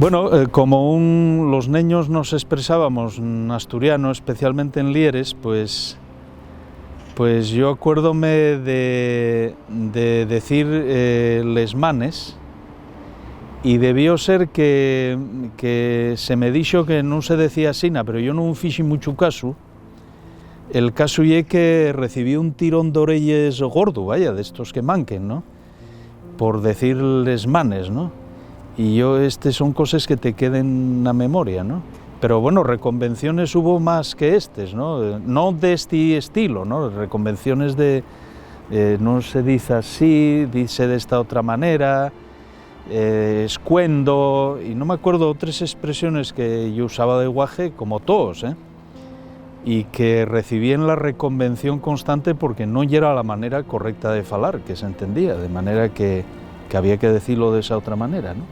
Bueno, los niños nos expresábamos en asturiano, especialmente en Lieres, pues yo acuérdome de decir les manes, y debió ser que se me dixo que non se decía asina, pero yo non fixi mucho caso. El caso ye que recibí un tirón de orelles gordo, vaya, de estos que manquen, ¿no? Por decir les manes, ¿no? Y son cosas que te queden en la memoria, ¿no? Pero bueno, reconvenciones hubo más que ¿no? No de este estilo, ¿no? Reconvenciones de no se dice así, dice de esta otra manera, escuendo, y no me acuerdo otras expresiones que yo usaba de guaje, como todos, y que recibí en la reconvención constante porque no era la manera correcta de falar, que se entendía, de manera que había que decirlo de esa otra manera, ¿no?